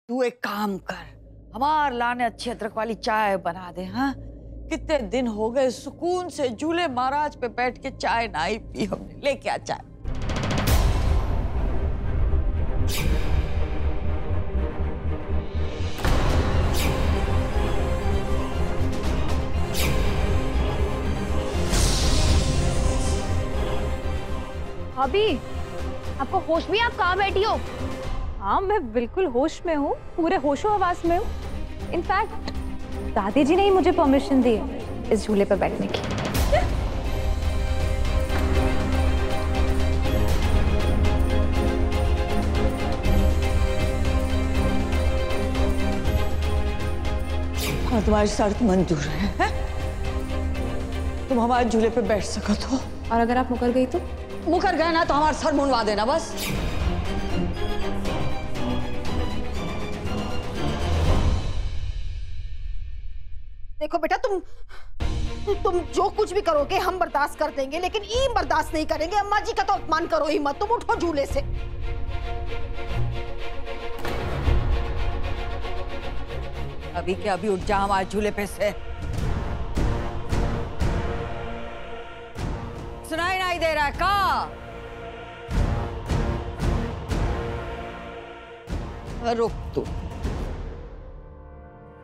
तू एक काम कर, हमार लाने अच्छी अदरक वाली चाय बना दे। हाँ, कितने दिन हो गए सुकून से झूले महाराज पे बैठ के चाय ना ही पी हमने। लेके आ चाय। भाभी, आपको होश भी? आप कहाँ बैठी हो? हाँ, मैं बिल्कुल होश में हूँ, पूरे होशो हवास में हूँ। इनफैक्ट दादी जी ने ही मुझे परमिशन दी है इस झूले पर बैठने की। हाँ, तुम्हारी शर्त मंजूर है? तुम हमारे झूले पे बैठ सकत हो। और अगर आप मुकर गई तो? मुकर गए ना तो हमारा सर मुंडवा देना बस। देखो बेटा, तुम जो कुछ भी करोगे हम बर्दाश्त कर देंगे, लेकिन ये बर्दाश्त नहीं करेंगे। अम्मा जी का तो अपमान करो ही मत। तुम उठो झूले से। अभी के अभी उठ जा हमारे झूले पे से। सुनाई नहीं दे रहा है का? रुक तू,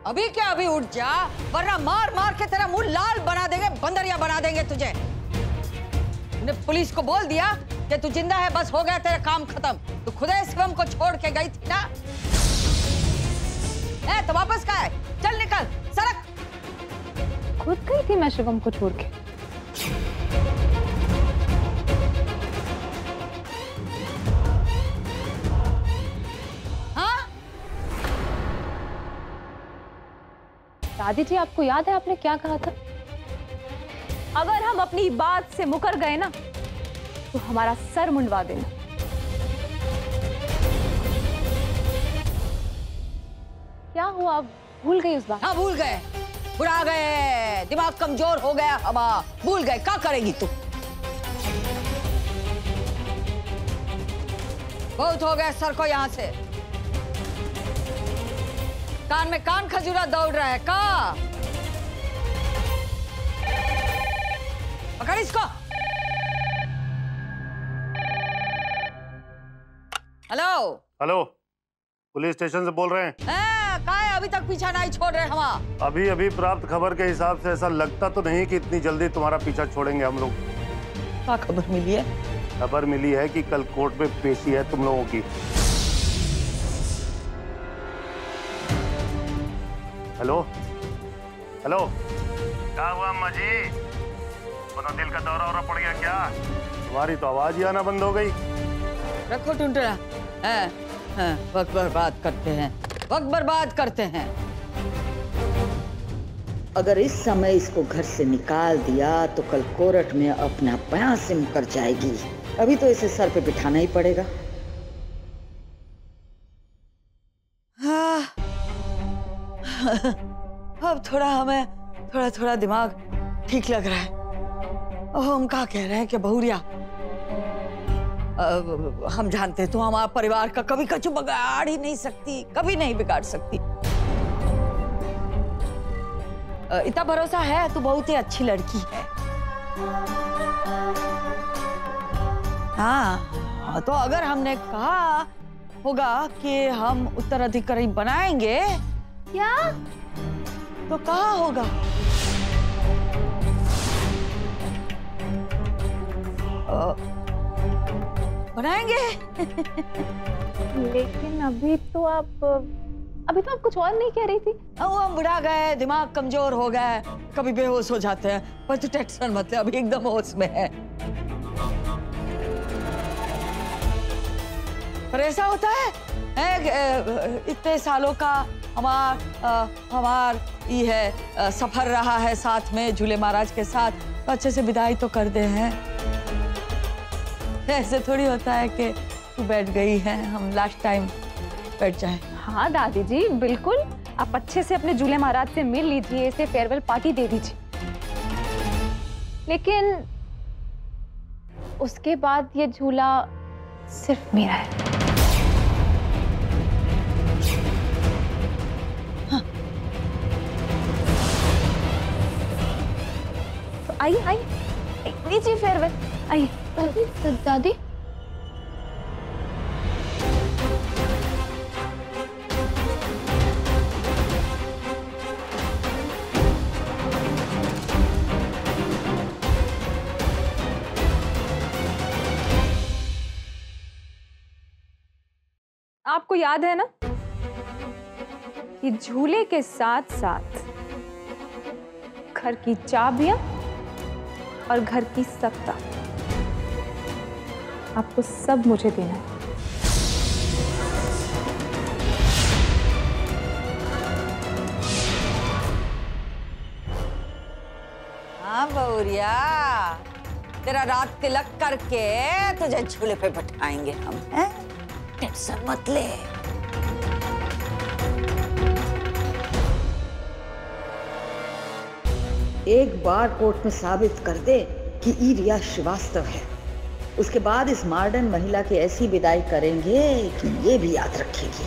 अभी क्या अभी उठ जा, वरना मार मार के तेरा मुंह लाल बना देंगे, बंदरिया बना देंगे तुझे। तूने पुलिस को बोल दिया कि तू जिंदा है, बस हो गया तेरा काम खत्म। तू खुद शिवम को छोड़ के गई थी ना? तो वापस का है? चल निकल, सरक। खुद गई थी मैं शिवम को छोड़ के। हाँ? दादी जी, आपको याद है आपने क्या कहा था? अगर हम अपनी बात से मुकर गए ना तो हमारा सर मुंडवा देना। क्या हुआ, आप भूल गई उस बात? हाँ, भूल गए, बुढ़ा गए, दिमाग कमजोर हो गया हमारा। भूल गए, क्या करेगी तू? बहुत हो गया सर को यहाँ से। कान में कान खजूरा दौड़ रहा है का? पकड़ इसको। हेलो हेलो, पुलिस स्टेशन से बोल रहे हैं? कहाँ है? अभी तक पीछा नहीं छोड़ रहे हम। अभी अभी प्राप्त खबर के हिसाब से ऐसा लगता तो नहीं कि इतनी जल्दी तुम्हारा पीछा छोड़ेंगे हम लोग। क्या खबर मिली है? खबर मिली है कि कल कोर्ट में पेशी है तुम लोगों की। हेलो हेलो, क्या हुआ अम्मा जी? मतलब दिल का दौरा वौरा पड़ गया क्या? तुम्हारी तो आवाज ही आना बंद हो गई। रखो टुंटरा। वक्त बर्बाद करते हैं, वक्त बर्बाद करते हैं। अगर इस समय इसको घर से निकाल दिया तो कल कोर्ट में अपना बयान से मुकर जाएगी। अभी तो इसे सर पे बिठाना ही पड़ेगा। अब थोड़ा हमें थोड़ा दिमाग ठीक लग रहा है। हम क्या कह रहे हैं कि बहुरिया, हम जानते तो हमारे परिवार का कभी कछु बिगाड़ ही नहीं सकती, कभी नहीं बिगाड़ सकती। इतना भरोसा है, तू बहुत ही अच्छी लड़की है। हाँ, तो अगर हमने कहा होगा कि हम उत्तराधिकारी बनाएंगे क्या? तो कहाँ होगा? बनाएंगे। लेकिन अभी तो आप कुछ और नहीं कह रही थी। हम बुढ़ा गए, दिमाग कमजोर हो गया है, कभी बेहोश हो जाते हैं। पर तू टेंशन मत ले, अभी एकदम होश में है। पर ऐसा होता है इतने सालों का हमार ये है सफर रहा है साथ में झूले महाराज के साथ, तो अच्छे से विदाई तो कर दे हैं। ऐसे थोड़ी होता है कि तू बैठ गई है, हम लास्ट टाइम बैठ जाएं। हाँ दादी जी, बिल्कुल। आप अच्छे से अपने झूले महाराज से मिल लीजिए, इसे फेयरवेल पार्टी दे दीजिए। लेकिन उसके बाद ये झूला सिर्फ मेरा है। आइए आइए, लीजिए फेयरवेल, आइए। दादी आपको याद है ना कि झूले के साथ साथ घर की चाबियां और घर की सत्ता आपको सब मुझे देना है। हाँ बहुरिया, तेरा रात तिलक करके तुझे झूले पे बैठाएंगे हम, हैं? टेंशन मत ले। एक बार कोर्ट में साबित कर दे कि ई रिया श्रीवास्तव है, उसके बाद इस मॉडर्न महिला की ऐसी विदाई करेंगे कि ये भी याद रखेगी।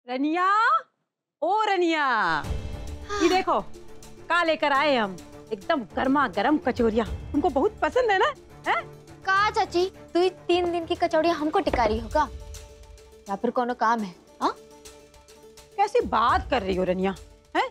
रनिया, ओ रनिया, ये देखो का लेकर आए हम, एकदम गर्मा गर्म कचौरियाँ। तुमको बहुत पसंद है ना? है? का चाची तू 3 दिन की कचौड़ी हमको टिकारी होगा या फिर कोनो काम है? हाँ कैसी बात कर रही हो रनिया? है?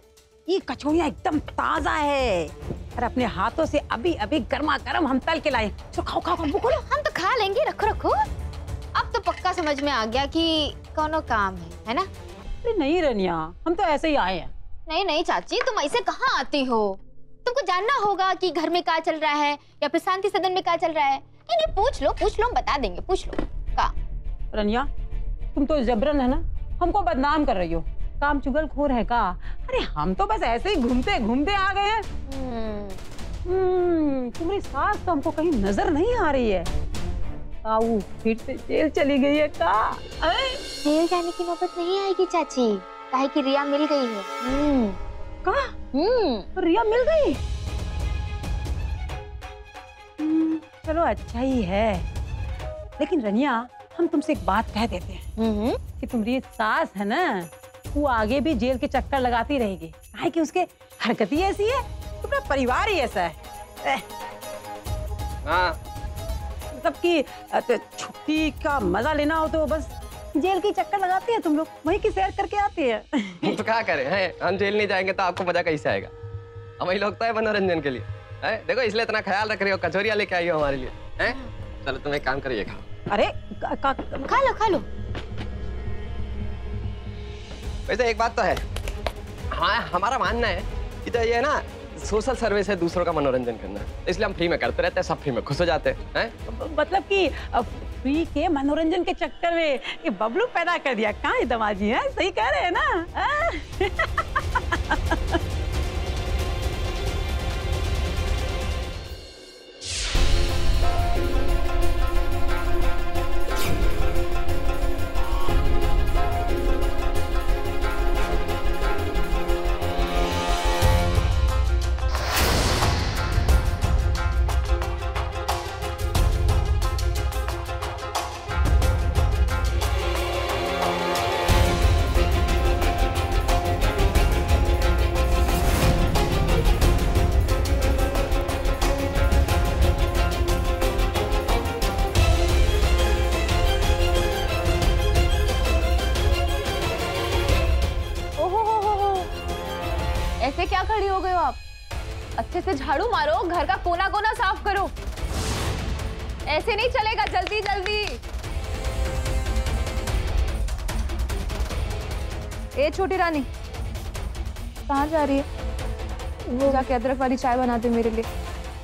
ये कचौरियाँ एकदम ताजा है और अपने हाथों से अभी अभी गर्मा गर्म हम तल के लाए। चलो खाओ खाओ खाओ, बोलो। हम तो खा लेंगे, रखो रखो। अब तो पक्का समझ में आ गया कि कोनो काम है ना? अरे नहीं रनिया, हम तो ऐसे ही आए हैं। नहीं नहीं चाची, तुम ऐसे कहाँ आती हो? तुमको जानना होगा कि घर में क्या चल रहा है या फिर शांति सदन में क्या चल रहा है। नहीं नहीं, पूछ लो हम बता देंगे, पूछ लो। का रनिया, तुम तो जबरन है ना हमको बदनाम कर रही हो, काम चुगलखोर है का? अरे हम तो बस ऐसे ही घूमते घूमते आ गए हैं। तुम्हारी सास तो हमको कहीं नजर नहीं आ रही है। आओ, फिर से जेल चली गई है का? जेल जाने की नौबत नहीं आएगी चाची, काहे कि रिया मिल गई है। का? रिया मिल गई? चलो अच्छा ही है, लेकिन रनिया हम तुमसे एक बात कह देते हैं कि तुम्हारी सास है ना, वो आगे भी जेल के चक्कर लगाती रहेगी, काहे कि उसके हरकत ही ऐसी है, पूरा परिवार ही ऐसा है। हाँ, मतलब कि छुट्टी का मजा लेना हो तो बस जेल की चक्कर लगाती है, तुम लोग वहीं की सैर करके आती है। तो क्या करें हैं? हम जेल नहीं जाएंगे तो आपको मजा कैसे आएगा? हम ही लोग तो है मनोरंजन के लिए, है? देखो इसलिए इतना ख्याल रख रही हो, कचौरियाँ लेके आई हो हमारे लिए, हैं? चलो तुम एक काम करिए, खाओ। अरे खा लो। वैसे एक बात तो है, हाँ हमारा मानना है कि तो ये ना सोशल सर्विस है, दूसरों का मनोरंजन करना, इसलिए हम फ्री में करते रहते हैं, सब फ्री में खुश हो जाते हैं। मतलब कि फ्री के मनोरंजन के चक्कर में ये बबलू पैदा कर दिया, कहाँ है दमाजी? है सही कह रहे हैं ना? ऐसे क्या खड़ी हो गए हो आप? अच्छे से झाड़ू मारो, घर का कोना कोना साफ करो। ऐसे नहीं चलेगा, जल्दी जल्दी। ए छोटी रानी, कहाँ जा रही है? वो जाके अदरक वाली चाय बना दे मेरे लिए,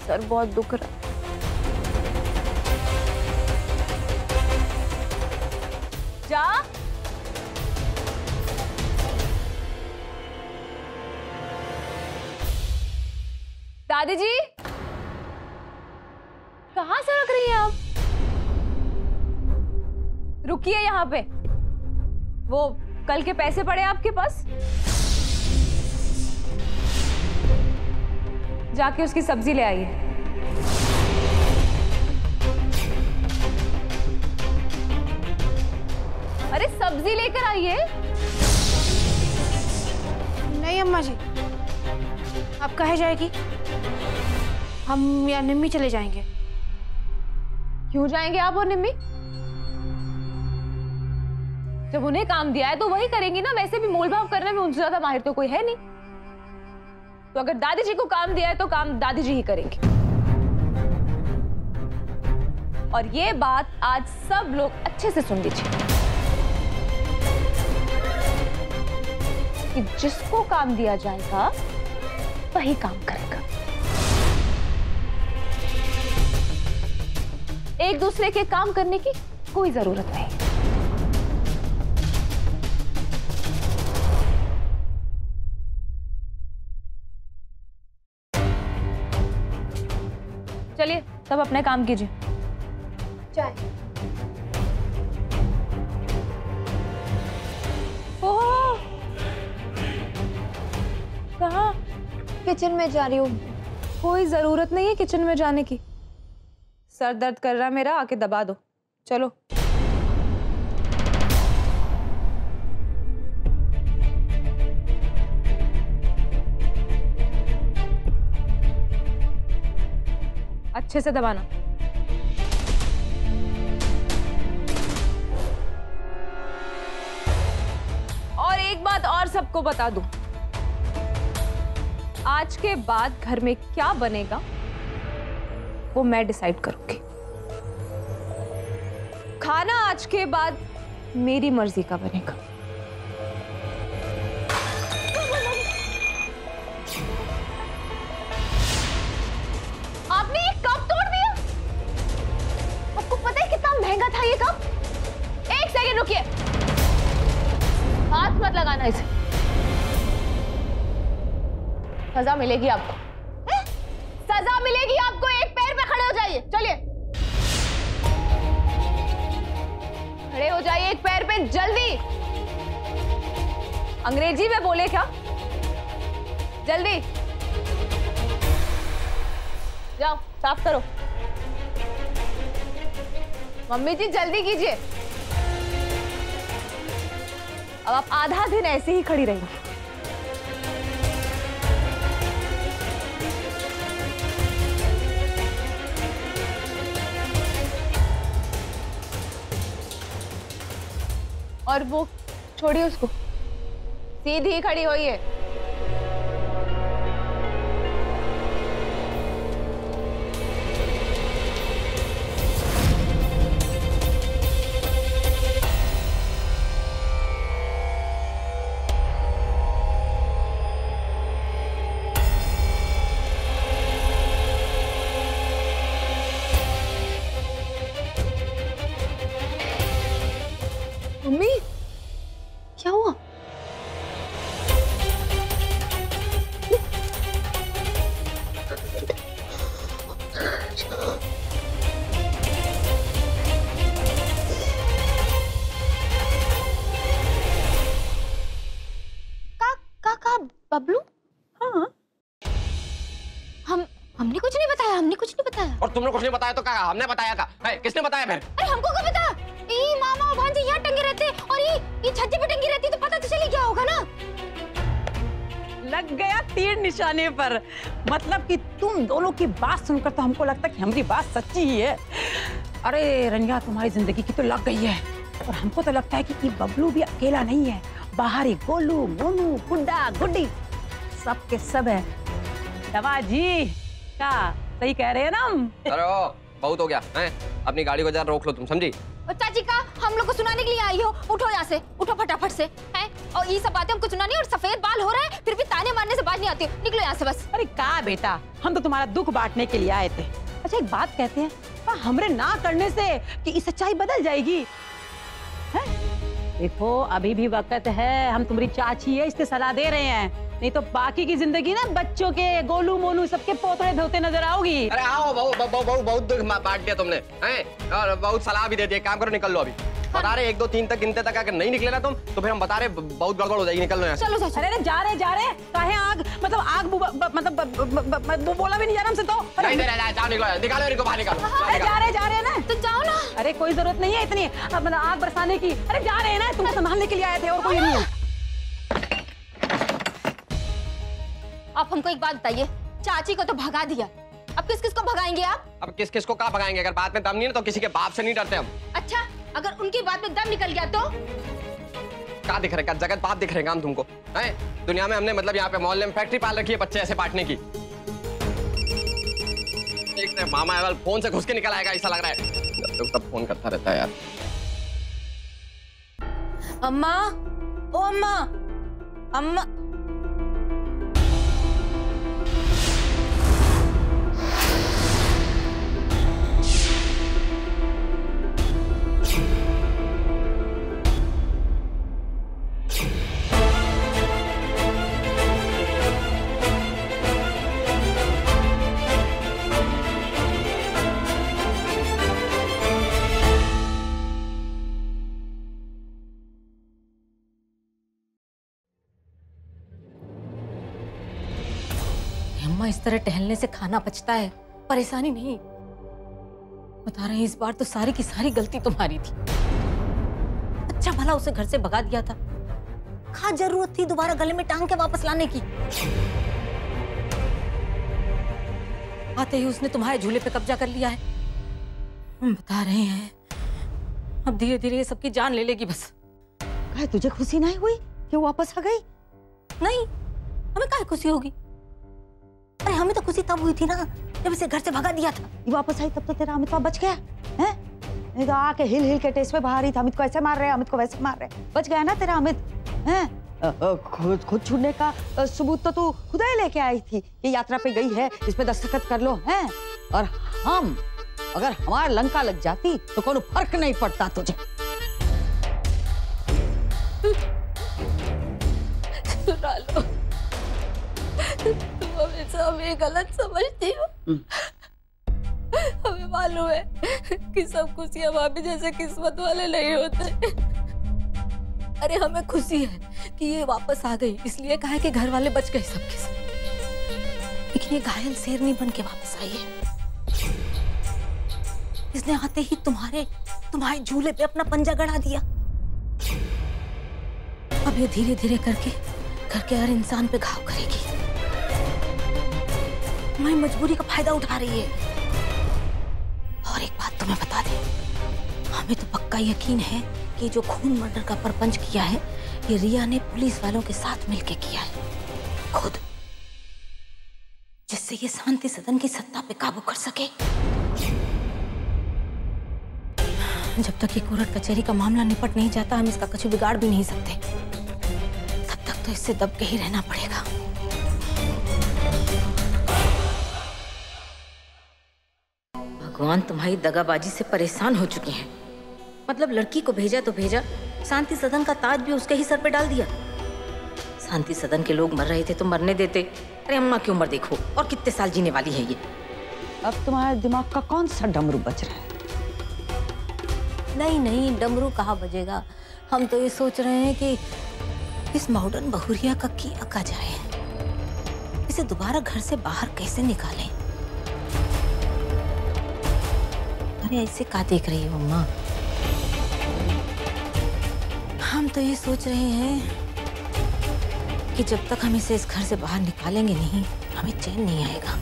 सर बहुत दुख रहा है। जा। दादी जी, कहाँ से रख रही हैं आप? रुकिए यहाँ पे। वो कल के पैसे पड़े आपके पास? जाके उसकी सब्जी ले आइए। जाइए। नहीं अम्मा जी, आप कहे जाएगी, हम या निम्मी चले जाएंगे। क्यों जाएंगे आप और निम्मी? जब उन्हें काम दिया है तो वही करेंगी ना। वैसे भी मोल भाव करने में उनसे ज्यादा माहिर तो कोई है नहीं। तो अगर दादी जी को काम दिया है तो काम दादी जी ही करेंगे। और ये बात आज सब लोग अच्छे से सुन लीजिए कि जिसको काम दिया जाएगा वही काम करेगा। एक दूसरे के काम करने की कोई जरूरत नहीं। चलिए सब अपने काम कीजिए। चाय। ओह, कहाँ? किचन में जा रही हूँ। कोई जरूरत नहीं है किचन में जाने की। सर दर्द कर रहा है मेरा, आके दबा दो। चलो। अच्छे से दबाना। और एक बात और सबको बता दूं, आज के बाद घर में क्या बनेगा वो मैं डिसाइड करूंगी। खाना आज के बाद मेरी मर्जी का बनेगा। आपने ये कप तोड़ दिया। आपको पता है कितना महंगा था ये कप? एक सेकंड रुकिए, हाथ मत लगाना इसे। सजा मिलेगी आपको। सजा मिलेगी आपको। एक पैर पे खड़े हो जाइए। चलिए खड़े हो जाइए एक पैर पे, जल्दी। अंग्रेजी में बोले क्या? जल्दी जाओ साफ करो। मम्मी जी जल्दी कीजिए। अब आप आधा दिन ऐसे ही खड़ी रहेंगी। और वो छोड़िए उसको, सीधी खड़ी होइए। मम्मी क्या हुआ? का बबलू? हाँ, हमने कुछ नहीं बताया। हमने कुछ नहीं बताया। और तुमने कुछ नहीं बताया तो क्या हमने बताया? का है? किसने बताया फिर? अरे हमको क्या पता? ये मामा और भांजे यहाँ टंगे रहते और ये छज्जे पे टंगी रहती तो पता तो चली क्या होगा ना। लग गया तीर निशाने पर। मतलब कि तुम दोनों की बात सुनकर तो हमको लगता है कि हमारी बात सच्ची ही है। अरे रंजा, तुम्हारी जिंदगी की तो लग गई है। और हमको तो लगता है कि बबलू भी अकेला नहीं है। बाहर ही गोलू, मोनू, गुड्डा, गुड्डी सब के सब है। दवा जी क्या सही कह रहे हैं ना हम? अरे ओ, बहुत हो गया है। अपनी गाड़ी को जरा रोक लो तुम, समझी? और चाची का हम लोग को सुनाने के लिए आई हो। उठो यहाँ से, उठो फटाफट से। हैं? और ये सब बातें हमको सुनानी। और सफेद बाल हो रहे हैं फिर भी ताने मारने से बात नहीं आती। निकलो यहाँ से बस। अरे का बेटा, हम तो तुम्हारा दुख बांटने के लिए आए थे। अच्छा एक बात कहते हैं, हमरे ना करने से कि इस सच्चाई बदल जाएगी है? देखो अभी भी वक्त है। हम तुम्हारी चाची है इसलिए सलाह दे रहे हैं। नहीं तो बाकी की जिंदगी ना बच्चों के गोलू मोनू सबके पोतड़े धोते नजर आओगी। अरे आओ, बहुत दुख बांट दिया तुमने हैं? और बहुत सलाह भी दे दी। काम करो, निकल लो अभी। बता रहे 1 2 3 तक गिनते तक अगर नहीं निकले ना तुम तो फिर हम बता रहे बहुत गड़बड़ हो जाएगी। निकल लो यहाँ से। चलो चाची। अरे जा रहे काहे आग मतलब आग मतलब बोला भी नहीं जा रहा हमसे तो। नहीं, जाओ निकलो, निकालो इनको बाहर, निकालो। जा रहे ना तो जाओ ना। अरे कोई जरूरत नहीं है इतनी मतलब आग बरसाने की। अरे जा रहे हैं ना, तुमको संभालने के लिए आए थे और कोई नहीं है। आप हमको एक बात बताइए, चाची को तो भगा दिया, अब किस किस को भगाएंगे आप? अब किस किस को कहाँ भगाएंगे? अगर बात में दम नहीं है तो किसी के बाप से नहीं डरते हम। अच्छा, अगर उनकी बात में दम निकल गया तो? क्या दिख रहा है? जगत बाप दिख रहे हैं हम तुमको? हैं? दुनिया में हमने मतलब यहाँ पे मोहल्ले में फैक्ट्री पाल रखी है बच्चे ऐसे बांटने की। देखते हैं मामा अवल फोन से घुस के निकल आएगा ऐसा लग रहा है। तो तब फोन करता रहता है यार। अम्मा, ओ अम्मा, अम्मा। अम्मा, इस तरह टहलने से खाना पचता है, परेशानी नहीं। बता रहे हैं इस बार तो सारी की सारी गलती तुम्हारी थी। अच्छा भला उसे घर से भगा दिया था, क्या जरूरत थी दोबारा गले में टांग के वापस लाने की? आते ही उसने तुम्हारे झूले पे कब्जा कर लिया है। हम बता रहे हैं अब धीरे धीरे ये सबकी जान ले लेगी बस। क्या तुझे खुशी नहीं हुई कि वो वापस आ गई? नहीं, हमें क्या खुशी होगी? अरे हमें तो खुशी तब हुई थी ना जब इसे घर से भगा दिया था। ये वापस आई तब तो तेरा अमित बच गया है? नहीं तो आके हिल हिल के टेस्ट पे बाहर ही था, अमित को ऐसे मार रहे हैं, अमित को वैसे मार रहे हैं। बच गया ना तेरा अमित? हैं? खुद छूटने का सबूत तो तू खुद ही लेके आई थी। ये यात्रा पे गई है, इस पे दस्तखत कर लो। हैं? और हम अगर हमारी लंका लग जाती तो कोनो फर्क नहीं पड़ता तुझे। सुना लो, तुम हमेशा हमें गलत समझती हो। हमें मालूम है कि सब खुशियां भाभी जैसे किस्मत वाले नहीं होते। अरे हमें खुशी है कि ये वापस आ गई, इसलिए कहा कि घर वाले बच गए सबके सब। लेकिन ये घायल शेरनी बन के वापस आई है। इसने आते ही तुम्हारे झूले पे अपना पंजा गड़ा दिया। अब ये धीरे धीरे करके घर के हर इंसान पे घाव करेगी। हमारी मजबूरी का फायदा उठा रही है। और एक बात तुम्हें बता दे, हमें तो पक्का यकीन है कि जो खून मर्डर का परपंच किया है ये रिया ने पुलिस वालों के साथ मिलकर किया है खुद, जिससे ये शांति सदन की सत्ता पे काबू कर सके। जब तक ये कोर्ट कचहरी का मामला निपट नहीं जाता हम इसका कुछ बिगाड़ भी नहीं सकते। तब तक तो इससे दब के ही रहना पड़ेगा। भगवान तुम्हारी दगाबाजी से परेशान हो चुके हैं। मतलब लड़की को भेजा तो भेजा, शांति सदन का ताज भी उसके ही सर पे डाल दिया। शांति सदन के लोग मर रहे थे तो मरने देते। अरे अम्मा की उम्र देखो और कितने साल जीने वाली है ये। अब तुम्हारे दिमाग का कौन सा डमरू बज रहा है? नहीं नहीं, डमरू कहाँ बजेगा। हम तो ये सोच रहे हैं कि इस मॉडर्न बहुरिया का किया का जाए, इसे दोबारा घर से बाहर कैसे निकालें। अरे ऐसे क्या देख रही हो अम्मा? हम तो ये सोच रहे हैं कि जब तक हम इसे इस घर से बाहर निकालेंगे नहीं हमें चैन नहीं आएगा।